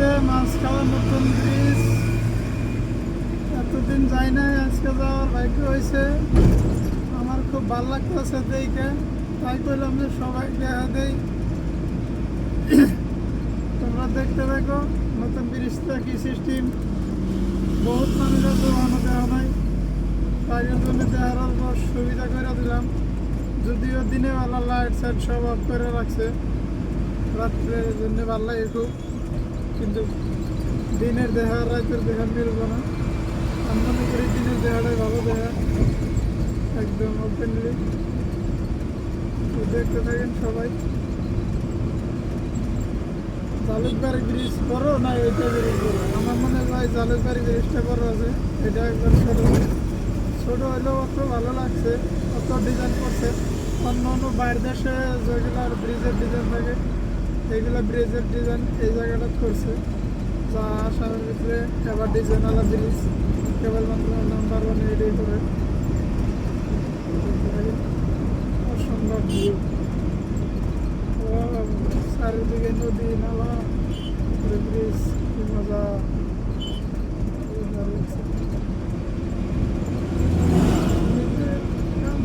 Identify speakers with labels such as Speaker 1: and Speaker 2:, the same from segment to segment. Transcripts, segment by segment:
Speaker 1: আজকে মাছ খাওয়ার নতুন ব্রিজ, এতদিন যাই নাই, আজকে যাওয়ার ভাগ্য হয়েছে। আমার খুব ভালো লাগতেছে দেখে, তাই করলাম যে সবাই দেখা দেই। তোমরা দেখতে দেখো নতুন ব্রিজটা কি সিস্টেম। বহুত মানুষ আছে ওখানে দেওয়া নাই, তাই জন্য দেওয়ার অল্প সুবিধা করে দিলাম। যদিও দিনে বেলা লাইট সাইট সব অফ করে রাখছে, রাত্রের জন্য ভালো লাগে খুব, কিন্তু দিনের দেখা রাতের দেখা মিলবো না। আমি মনে করি দিনের দেখাটাই ভালো দেখা, একদম ওপেনলি। দেখতে থাকেন সবাই। জালুকবাড়ি ব্রিজ বড় না এইটা ব্রিজ বড়? আমার মনে হয় জালুকবাড়ি ব্রিজটা বড় আছে, এটা একবার ছোট ছোট হলেও অত ভালো লাগছে, অত ডিজাইন করছে। অন্য অন্য বাইরের দেশে যেগুলো ব্রিজের ডিজাইন থাকে, এইগুলো ব্রিজের ডিজাইন এই জায়গাটা করছে, যা আসামের ভিতরে এবার ডিজাইনওয়ালা ব্রিজ কেবলমাত্র নাম্বার ওয়ান এটাই করে। অসম্ভব ভিউ, চারিদিকে নদী নালা, ব্রিজ, কি মজা।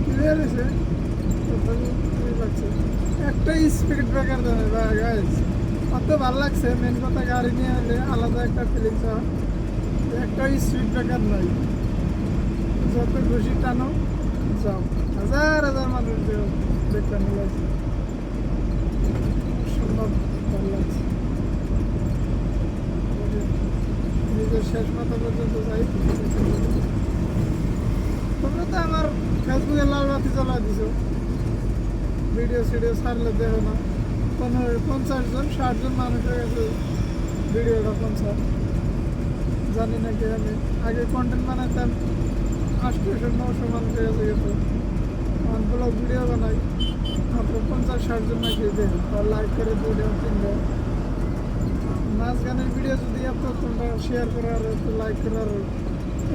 Speaker 1: ক্লিয়ার হয়েছে, তথাপি লাগছে একটা স্পিড ব্রেকার দেয় বা গাইজ, অত ভালো লাগছে। মেন কথা গাড়ি নিয়ে হলে আলাদা একটা ফিলিংস হয়। একটা স্পিড ব্রেকার নাই, যত খুশি টানো যাও। হাজার হাজার মানুষ দেখতে নিয়ে গেছে, সম্ভব ভালো লাগছে। নিজের শেষ মাথা পর্যন্ত যাই। তোমরা তো আমার ফেসবুকে লাল বাতি জ্বালা দিছ, ভিডিও সিডিও ছাড়লে দেখো না। 50 জন 60 জন মানুষের কাছে ভিডিওটা পৌঁছায়, জানি না কি। আমি আগে কন্টেন্ট বানাতাম 800-900 মানুষের কাছে গেত, আমার ব্লগ ভিডিও বানাই মাত্র 50-60 জন নাকি দেখো, আর লাইক করে 2-3 নাচ গানের ভিডিও যদি এত তোমরা শেয়ার করো আর একটু লাইক করো, আর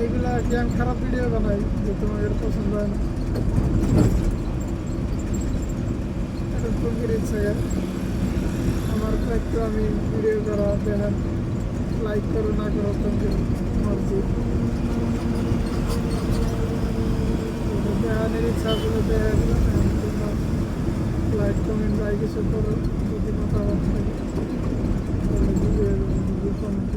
Speaker 1: এইগুলা কি আমি খারাপ ভিডিও বানাই যে তোমাদের পছন্দ হয় না? এটা তোমার ইচ্ছা, আমার তো একটু আমি ভিডিও করা দেখেন, লাইক করো না করো তোমাদের মর্জি। দেখানোর ইচ্ছা আসলে দেখা দিলাম, তোমরা লাইক কমেন্ট যাই কিছু করো, যদি মতামত থাকে তাহলে ভিডিও কমেন্ট